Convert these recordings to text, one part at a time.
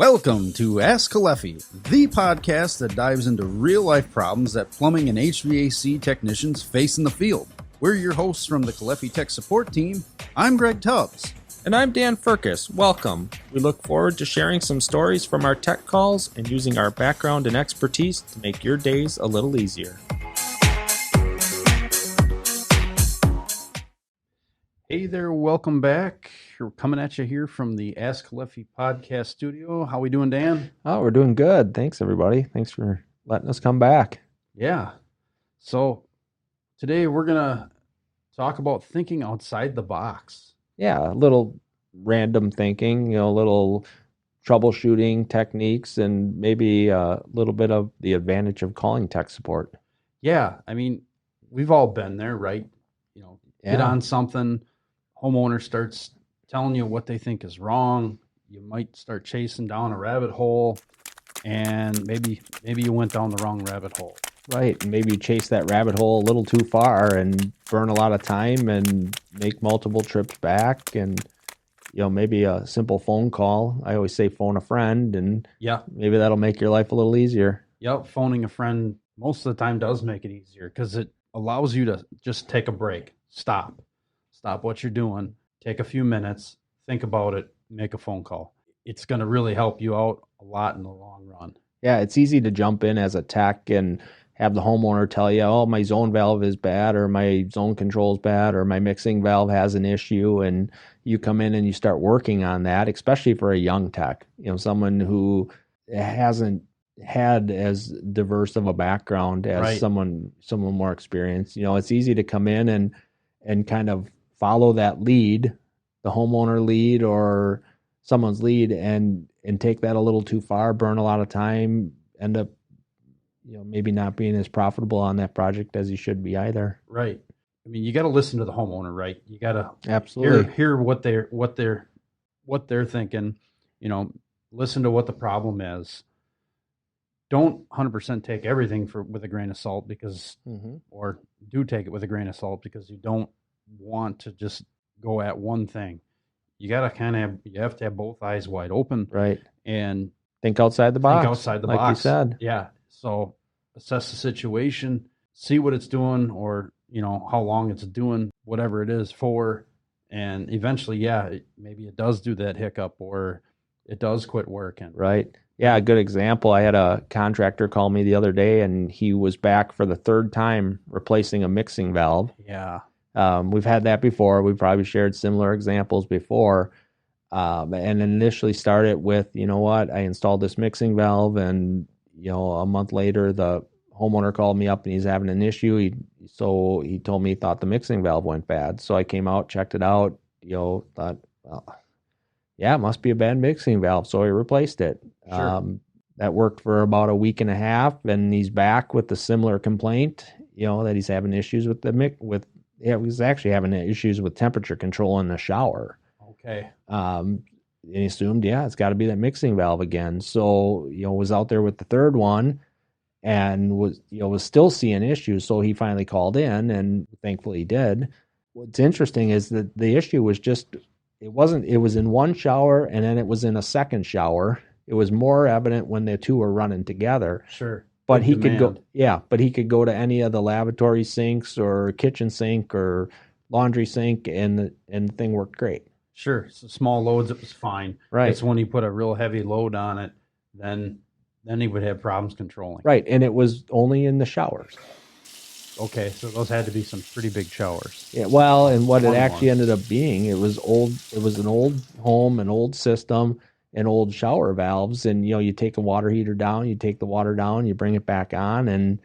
Welcome to Ask Kalefi, the podcast that dives into real-life problems that plumbing and HVAC technicians face in the field. We're your hosts from the Kalefi Tech Support Team. I'm Greg Tubbs. And I'm Dan Furcus. Welcome. We look forward to sharing some stories from our tech calls and using our background and expertise to make your days a little easier. Hey there, welcome back. We're coming at you here from the Ask Kalefi podcast studio. How we doing, Dan? Oh, we're doing good. Thanks, everybody. Thanks for letting us come back. Yeah. So today we're going to talk about thinking outside the box. Yeah, a little random thinking, a little troubleshooting techniques, and maybe a little bit of the advantage of calling tech support. Yeah, I mean, we've all been there, right? Hit on something, homeowner starts telling you what they think is wrong. You might start chasing down a rabbit hole, and maybe you went down the wrong rabbit hole. Right, and maybe you chase that rabbit hole a little too far and burn a lot of time and make multiple trips back, and maybe a simple phone call. I always say phone a friend, and maybe that'll make your life a little easier. Yep, phoning a friend most of the time does make it easier because it allows you to just take a break. Stop what you're doing, take a few minutes, think about it, make a phone call. It's going to really help you out a lot in the long run. Yeah, it's easy to jump in as a tech and have the homeowner tell you, oh, my zone valve is bad, or my zone control is bad, or my mixing valve has an issue, and you come in and you start working on that, especially for a young tech, someone who hasn't had as diverse of a background as someone more experienced. It's easy to come in and kind of follow that lead, the homeowner lead or someone's lead, and take that a little too far, burn a lot of time, end up, maybe not being as profitable on that project as you should be either. Right. I mean, you got to listen to the homeowner, right? You got to absolutely hear what they're thinking. Listen to what the problem is. Don't 100% take everything with a grain of salt or do take it with a grain of salt because you don't want to just go at one thing. You got to you have to have both eyes wide open. Right. And think outside the box. Think outside the box. Like you said. Yeah. So assess the situation, see what it's doing or, how long it's doing, whatever it is for. And eventually, maybe it does do that hiccup or it does quit working. Right. Yeah, a good example. I had a contractor call me the other day, and he was back for the third time replacing a mixing valve. Yeah. We've had that before. We've probably shared similar examples before. And initially started with, I installed this mixing valve, and, a month later, the homeowner called me up and he's having an issue. So he told me he thought the mixing valve went bad. So I came out, checked it out, thought, well, yeah, it must be a bad mixing valve. So he replaced it. Sure. That worked for about a week and a half, and he's back with a similar complaint, that he's having issues with he was actually having issues with temperature control in the shower. Okay. And he assumed, it's got to be that mixing valve again. So, was out there with the third one and was still seeing issues. So he finally called in, and thankfully he did. What's interesting is that the issue was it was in one shower and then it was in a second shower. It was more evident when the two were running together. Sure. But he could go to any of the lavatory sinks or kitchen sink or laundry sink, and the thing worked great. Sure. So small loads, it was fine. Right. It's when you put a real heavy load on it, then he would have problems controlling. Right. And it was only in the showers. Okay. So those had to be some pretty big showers. Yeah. Well, and what it actually ended up being, it was an old home, an old system, and old shower valves. And, you take a water heater down, you take the water down, you bring it back on. And,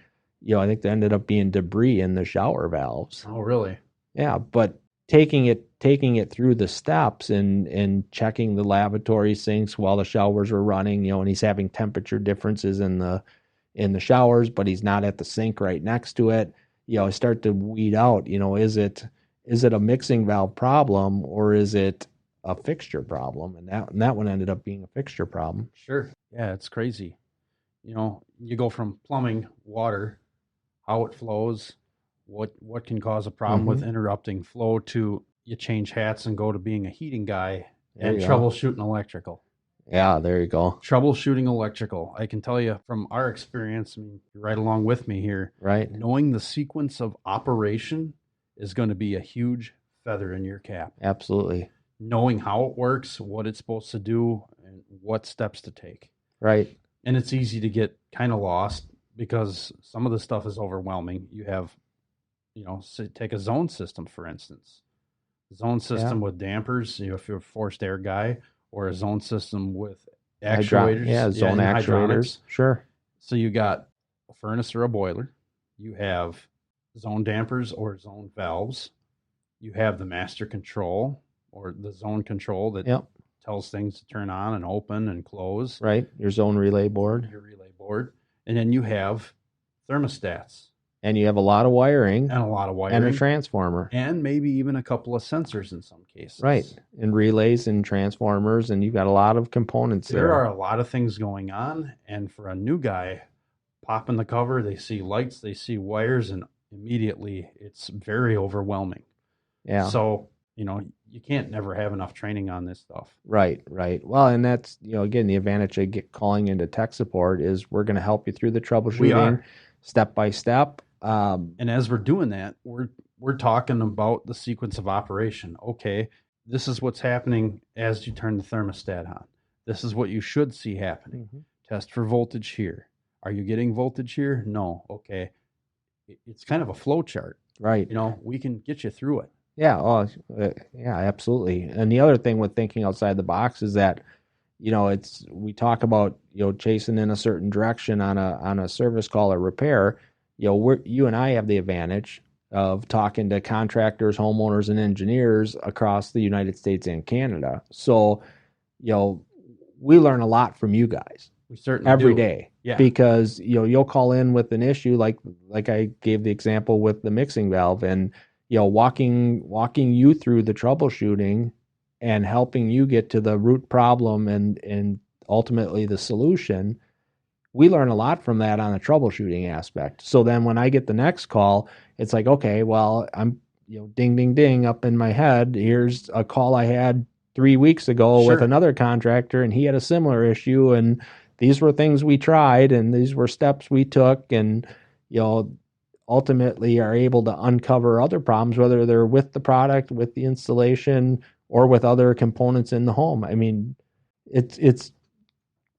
I think there ended up being debris in the shower valves. Oh, really? Yeah. But taking it through the steps and checking the lavatory sinks while the showers were running, and he's having temperature differences in the showers, but he's not at the sink right next to it. I start to weed out, is it a mixing valve problem or is it a fixture problem? And that one ended up being a fixture problem. Sure. Yeah, it's crazy. You go from plumbing, water, how it flows, what can cause a problem with interrupting flow, to you change hats and go to being a heating guy and troubleshooting electrical. Yeah, there you go. Troubleshooting electrical. I can tell you from our experience, I mean, you're right along with me here. Right. Knowing the sequence of operation is going to be a huge feather in your cap. Absolutely. Knowing how it works, what it's supposed to do, and what steps to take. Right. And it's easy to get kind of lost because some of the stuff is overwhelming. You have, take a zone system, for instance. Zone system with dampers, if you're a forced air guy, or a zone system with actuators. Zone actuators. Hydronics. Sure. So you got a furnace or a boiler. You have zone dampers or zone valves. You have the master control or the zone control that tells things to turn on and open and close. Right. Your zone relay board. Your relay board. And then you have thermostats. And you have a lot of wiring. And a lot of wiring. And a transformer. And maybe even a couple of sensors in some cases. Right. And relays and transformers. And you've got a lot of components there. There are a lot of things going on. And for a new guy, popping the cover, they see lights, they see wires, and immediately it's very overwhelming. Yeah. So, you can't never have enough training on this stuff. Right, right. Well, and that's, again, the advantage of calling into tech support is we're going to help you through the troubleshooting step by step. And as we're doing that, we're talking about the sequence of operation. Okay, this is what's happening as you turn the thermostat on. This is what you should see happening. Mm-hmm. Test for voltage here. Are you getting voltage here? No. Okay. It's kind of a flow chart. Right. We can get you through it. Yeah. Oh, yeah, absolutely. And the other thing with thinking outside the box is that, we talk about, chasing in a certain direction on a service call or repair. You and I have the advantage of talking to contractors, homeowners, and engineers across the United States and Canada. So, we learn a lot from you guys. We certainly every do. Day. Yeah. Because, you'll call in with an issue like I gave the example with the mixing valve, and, walking you through the troubleshooting and helping you get to the root problem and ultimately the solution. We learn a lot from that on the troubleshooting aspect. So then when I get the next call, it's like, okay, well, I'm, ding, ding, ding up in my head. Here's a call I had 3 weeks ago with another contractor, and he had a similar issue. And these were things we tried, and these were steps we took, and, ultimately are able to uncover other problems, whether they're with the product, with the installation, or with other components in the home. I mean, it's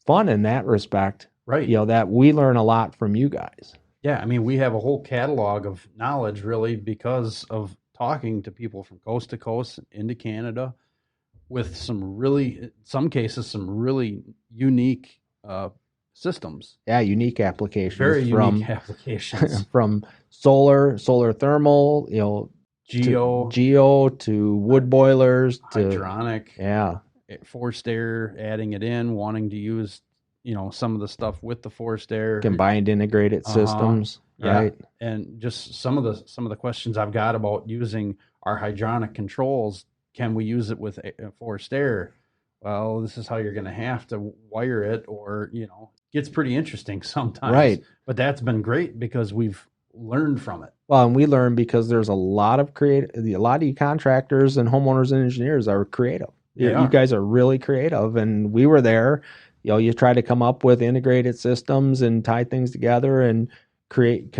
fun in that respect. Right. That we learn a lot from you guys. Yeah. I mean, we have a whole catalog of knowledge really because of talking to people from coast to coast into Canada with in some cases, some really unique systems. Yeah. Unique applications. Very unique applications. From solar thermal, geo to wood boilers to hydronic. Yeah. Forced air, adding it in, wanting to use some of the stuff with the forced air, combined integrated systems, right? And just some of the questions I've got about using our hydronic controls. Can we use it with forced air? Well, this is how you're going to have to wire it, or it gets pretty interesting sometimes. Right. But that's been great because we've learned from it. Well, and we learn because there's a lot of you contractors and homeowners and engineers are creative. You guys are really creative, and we were there. You try to come up with integrated systems and tie things together and create,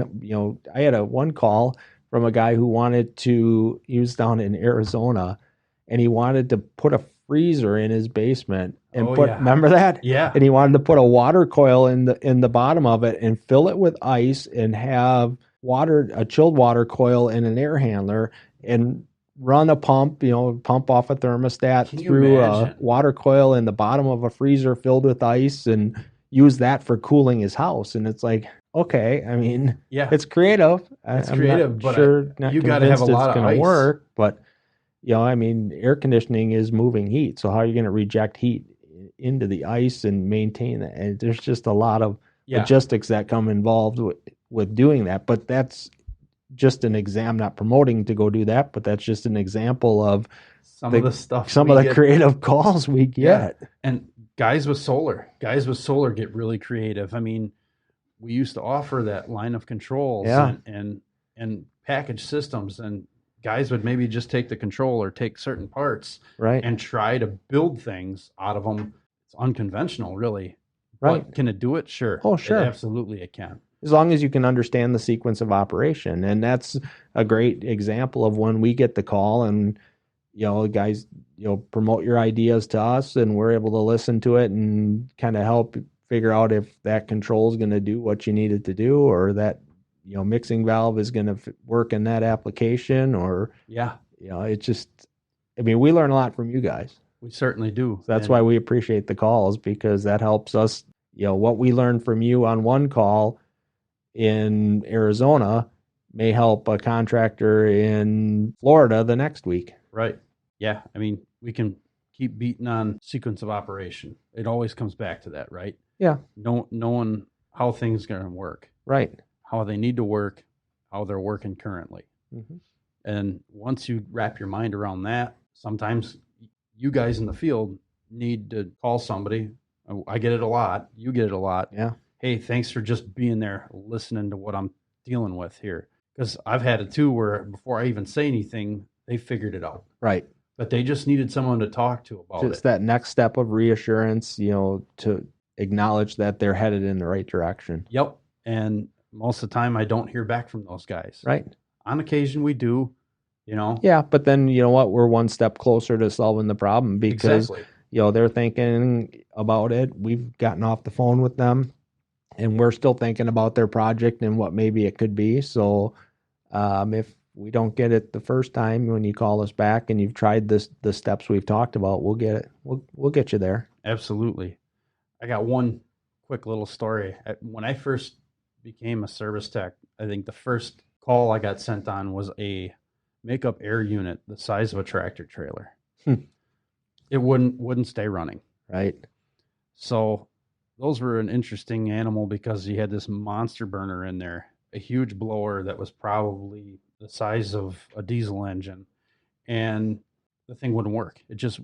I had one call from a guy who he was down in Arizona, and he wanted to put a freezer in his basement and remember that? Yeah. And he wanted to put a water coil in the bottom of it and fill it with ice and have a chilled water coil and an air handler and run a pump, pump off a thermostat through a water coil in the bottom of a freezer filled with ice and use that for cooling his house. And it's like, okay, I mean, it's creative. It's creative, but you got to have a lot of ice. Work, but I mean, air conditioning is moving heat. So how are you going to reject heat into the ice and maintain that? And there's just a lot of logistics that come involved with doing that. But that's just an exam, not promoting to go do that, but that's just an example of some of the creative calls we get. Yeah. And guys with solar get really creative. I mean, we used to offer that line of controls and package systems, and guys would maybe just take the control or take certain parts right, and try to build things out of them. It's unconventional, really. Right. But can it do it? Sure. Oh, sure. Absolutely it can. As long as you can understand the sequence of operation. And that's a great example of when we get the call and, guys, promote your ideas to us and we're able to listen to it and kind of help figure out if that control is going to do what you need it to do, or that, mixing valve is going to work in that application, or, it's just, we learn a lot from you guys. We certainly do. So that's why we appreciate the calls, because that helps us, what we learn from you on one call in Arizona may help a contractor in Florida the next week. Right. Yeah. We can keep beating on sequence of operation. It always comes back to that, right? Yeah. Knowing how things are going to work. Right. How they need to work, how they're working currently. Mm-hmm. And once you wrap your mind around that, sometimes you guys in the field need to call somebody. I get it a lot. You get it a lot. Yeah. Hey, thanks for just being there, listening to what I'm dealing with here. Because I've had it too, where before I even say anything, they figured it out. Right. But they just needed someone to talk to about it. Just that next step of reassurance, to acknowledge that they're headed in the right direction. Yep. And most of the time I don't hear back from those guys. Right. On occasion we do, Yeah, but then you know what? We're one step closer to solving the problem, because Exactly. They're thinking about it. We've gotten off the phone with them, and we're still thinking about their project and what maybe it could be. So if we don't get it the first time, when you call us back and you've tried the steps we've talked about, we'll get it. We'll get you there. Absolutely. I got one quick little story. When I first became a service tech, I think the first call I got sent on was a makeup air unit the size of a tractor trailer. It wouldn't stay running. Right. So those were an interesting animal, because you had this monster burner in there, a huge blower that was probably the size of a diesel engine, and the thing wouldn't work. It just,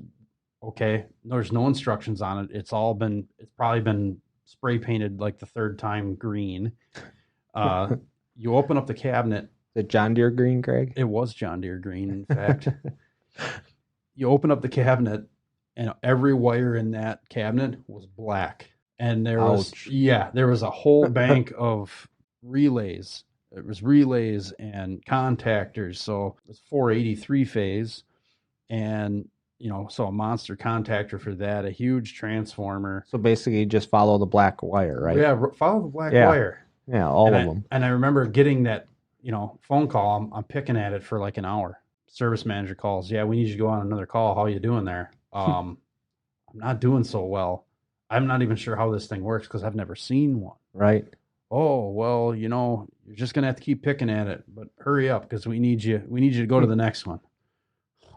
okay, there's no instructions on it. It's probably been spray painted like the third time green. You open up the cabinet. The John Deere green, Craig? It was John Deere green, in fact. You open up the cabinet, and every wire in that cabinet was black. And there was a whole bank of relays. It was relays and contactors. So it was 483 phase. And, so a monster contactor for that, a huge transformer. So basically just follow the black wire, right? Yeah, follow the black wire. Yeah, all of them. And I remember getting that, phone call. I'm picking at it for like an hour. Service manager calls. Yeah, we need you to go on another call. How you doing there? I'm not doing so well. I'm not even sure how this thing works, because I've never seen one. Right. Oh, well, you're just going to have to keep picking at it, but hurry up, because we need you to go to the next one.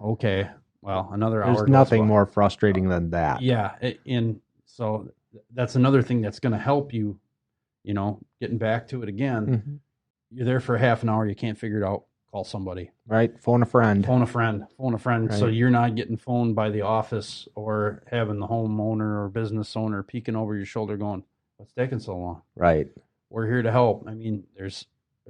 Okay. Well, another hour. There's nothing more frustrating than that. Yeah. And so that's another thing that's going to help you, getting back to it again. Mm-hmm. You're there for half an hour. You can't figure it out. Call somebody. Right. Phone a friend. Right. So you're not getting phoned by the office, or having the homeowner or business owner peeking over your shoulder going, what's taking so long? Right. We're here to help. There's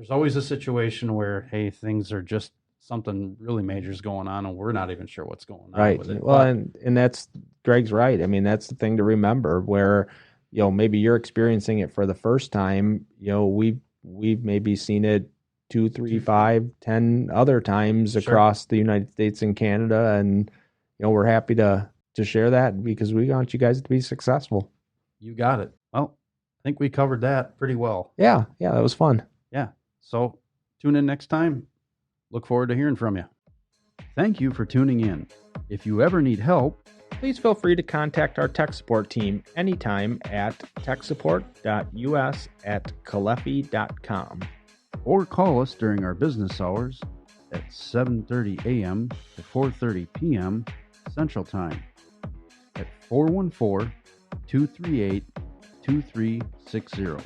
always a situation where, hey, things are just, something really major is going on, and we're not even sure what's going on with it. Well, and that's, Greg's right. That's the thing to remember, where, maybe you're experiencing it for the first time. We've maybe seen it 2, 3, 5, 10 other times across the United States and Canada. And, we're happy to share that, because we want you guys to be successful. You got it. Well, I think we covered that pretty well. Yeah. That was fun. Yeah. So tune in next time. Look forward to hearing from you. Thank you for tuning in. If you ever need help, please feel free to contact our tech support team anytime at techsupport.us@caleffi.com. Or call us during our business hours at 7:30 a.m. to 4:30 p.m. Central Time at 414-238-2360.